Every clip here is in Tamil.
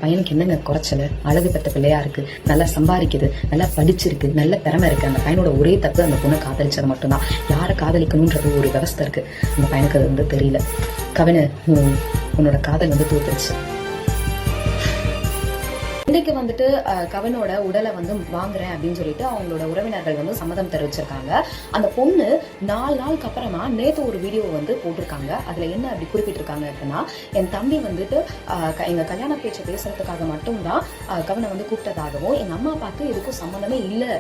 பையனுக்கு என்னங்க குறைச்சல? அழகு பெற்ற பிள்ளையா இருக்கு, நல்லா சம்பாதிக்குது, நல்லா படிச்சிருக்கு, நல்ல திறமை இருக்கு. அந்த பையனோட ஒரே தப்பு அந்த பொண்ணை காதலிச்சது மட்டும்தான். யாரை காதலிக்கணும்ன்றது ஒரு விவஸ்தை இருக்கு. அந்த பையனுக்கு அது வந்து தெரியல. கவினு, உன்னோட காதல் வந்து தோத்துருச்சு. இன்னைக்கு வந்துட்டு கவினோட உடலை வந்து வாங்குறேன் அப்படின்னு சொல்லிட்டு அவங்களோட உறவினர்கள் வந்து சம்மதம் தெரிவிச்சிருக்காங்க. அந்த பொண்ணு 4 நாளுக்கு அப்புறமா நேற்று ஒரு வீடியோ வந்து போட்டிருக்காங்க. அதுல என்ன அப்படி குறிப்பிட்டிருக்காங்க அப்படின்னா, என் தம்பி வந்துட்டு எங்க கல்யாண பேச்சை பேசுறதுக்காக மட்டும்தான் கவினை வந்து கூப்பிட்டதாகவும், எங்க அம்மா அப்பாவுக்கு இதுக்கும் சம்மந்தமே இல்லை,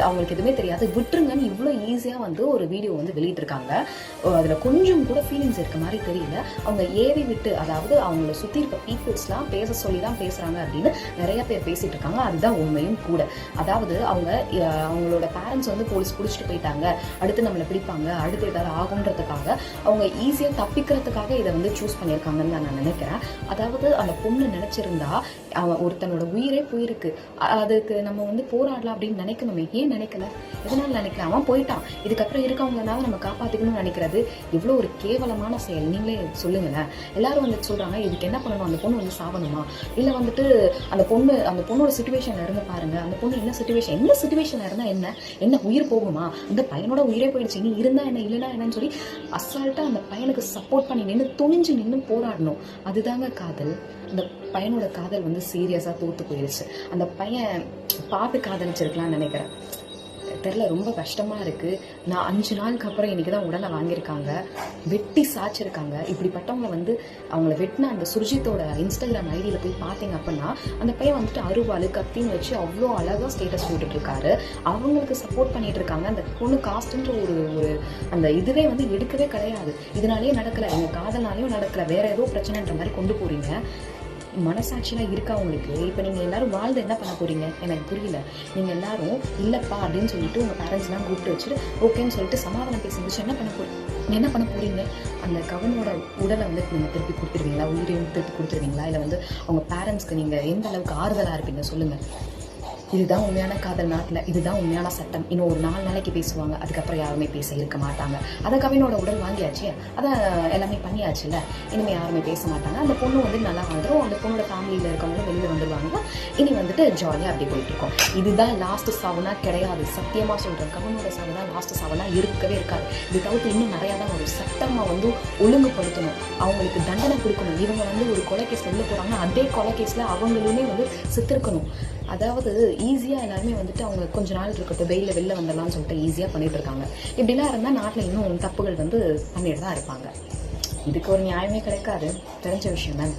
அவங்களுக்கு எதுவுமே தெரியாது, விட்டுருங்கன்னு இவ்வளோ ஈஸியா வந்து ஒரு வீடியோ வந்து வெளியிட்டிருக்காங்க. அதுல கொஞ்சம் கூட ஃபீலிங்ஸ் இருக்க மாதிரி தெரியல. அவங்க ஏவி விட்டு, அதாவது அவங்கள சுத்தி இருக்க பீப்புள்ஸ்லாம் பேச சொல்லி தான் பேசுறாங்க அப்படின்னு நிறைய பேர் பேசிட்டு இருக்காங்க. அதுதான் உண்மையும் கூட. அதாவது அவங்களோட பேரண்ட்ஸ் வந்து போலீஸ் பிடிச்சிட்டு போயிட்டாங்க, அடுத்து நம்மளை பிடிப்பாங்க, அடுத்து ஏதாவது ஆகுன்றதுக்காக அவங்க ஈஸியா தப்பிக்கிறதுக்காக இதை வந்து சூஸ் பண்ணியிருக்காங்கன்னு தான் நான் நினைக்கிறேன். அதாவது அந்த பொண்ணு நினைச்சிருந்தா, அவன் ஒருத்தனோட உயிரே போயிருக்கு, அதுக்கு நம்ம வந்து போராடலாம் அப்படின்னு நினைக்கணுமே, ஏன் நினைக்கல? எதனால நினைக்கல? அவன் போயிட்டான், இதுக்கப்புறம் இருக்கவங்கனால நம்ம காப்பாத்திக்கணும்னு நினைக்கிறது இவ்வளவு ஒரு கேவலமான செயல். நீங்களே சொல்லுங்களேன். எல்லாரும் வந்து சொல்றாங்க, இதுக்கு என்ன பண்ணணும்? அந்த பொண்ணு வந்து சாவணுமா? இல்ல வந்துட்டு அந்த பொண்ணோட சிச்சுவேஷன்ல இருந்து பாருங்க, அந்த பொண்ணு என்ன சிச்சுவேஷன்ல இருந்தா என்ன உயிர் போகுமா? அந்த பையனோட உயிரே போயிடுச்சு, நீ இருந்தா என்ன இல்லைன்னா என்னன்னு சொல்லி அசால்ட்டா அந்த பையனுக்கு சப்போர்ட் பண்ணி நின்று துணிஞ்சு நின்று போராடணும். அதுதாங்க காதல். அந்த பையனோட காதல் வந்து சீரியஸா தோத்து போயிடுச்சு. அந்த பையன் பார்த்து காதலிச்சிருக்கலாம்னு நினைக்கிறேன். தெரியல, ரொம்ப கஷ்டமா இருக்கு. நான் 5 நாளுக்கு அப்புறம் இன்னைக்குதான் உடலை வாங்கியிருக்காங்க, வெட்டி சாச்சிருக்காங்க. இப்படிப்பட்டவங்க வந்து அவங்கள வெட்டின அந்த சுர்ஜித்தோட இன்ஸ்டாகிராம் ஐடியில போய் பார்த்தீங்க அப்படின்னா, அந்த பையன் வந்துட்டு அருவாள் கத்தின்னு வச்சு அவ்வளோ அழகா ஸ்டேட்டஸ் போட்டுட்டு இருக்காரு. அவங்களுக்கு சப்போர்ட் பண்ணிட்டு இருக்காங்க. அந்த பொண்ணு காஸ்ட்ன்ற ஒரு அந்த இதுவே வந்து எடுக்கவே கிடையாது. இதனாலேயே நடக்கல, எங்க காதல்னாலேயும் நடக்கல, வேற ஏதோ பிரச்சனைன்ற மாதிரி கொண்டு போறீங்க. மனசாட்சியெல்லாம் இருக்கா உங்களுக்கு? இப்போ நீங்கள் எல்லாரும் வாழ்ந்து என்ன பண்ண போறீங்க? எனக்கு புரியல. நீங்கள் எல்லாரும் இல்லைப்பா அப்படின்னு சொல்லிட்டு உங்கள் பேரண்ட்ஸ்லாம் கூப்பிட்டு வச்சுட்டு ஓகேன்னு சொல்லிட்டு சமாதானம் பேசி முடிச்சு என்ன பண்ண போறீங்க? அந்த கவனோட உடலை வந்து நீங்கள் திருப்பி கொடுத்துருவீங்களா? உயிரையும் திருப்பி கொடுத்துருவீங்களா? இல்லை வந்து அவங்க பேரண்ட்ஸ்க்கு நீங்கள் எந்த அளவுக்கு ஆறுதலாக இருப்பீங்க சொல்லுங்கள். இதுதான் உண்மையான காதல் நாட்டில், இதுதான் உண்மையான சட்டம். இன்னும் ஒரு 4 நாளைக்கு பேசுவாங்க, அதுக்கப்புறம் யாருமே பேச இருக்க மாட்டாங்க. அதை கவினோட உடல் வாங்கியாச்சு, அதை எல்லாமே பண்ணியாச்சுல்ல, இனிமேல் யாருமே பேச மாட்டாங்க. அந்த பொண்ணு வந்து நல்லா வந்துடும், அந்த பொண்ணோட ஃபேமிலியில் இருக்கவங்க வெளியில் வந்துடுவாங்க. இனி வந்துட்டு ஜாலியாக அப்படி போயிட்டு இருக்கோம். இதுதான் லாஸ்ட் சாவுனா கிடையாது, சத்தியமாக சொல்கிறேன். கவினோட சாவு தான் லாஸ்ட் சாவுனா இருக்கவே இருக்காது. இது தவிர்த்து இன்னும் நிறையா தான் ஒரு சட்டமாக வந்து ஒழுங்குபடுத்தணும், அவங்களுக்கு தண்டனை கொடுக்கணும். இவங்க வந்து ஒரு கொலை கேஸில் உள்ள போகிறாங்கன்னா அதே கொலை கேஸில் அவங்களுமே வந்து செத்துருக்கணும். அதாவது ஈஸியாக எல்லாருமே வந்துட்டு அவங்க கொஞ்ச நாள் இருக்கட்டும், வெளில வந்துடலாம்னு சொல்லிட்டு ஈஸியாக பண்ணிட்டு இருக்காங்க. இப்படிலாம் இருந்தால் நாட்டில் இன்னும் தப்புகள் வந்து பண்ணிட்டு தான் இருப்பாங்க. இதுக்கு ஒரு நியாயமே கிடைக்காது, தெரிஞ்ச விஷயம் தான்.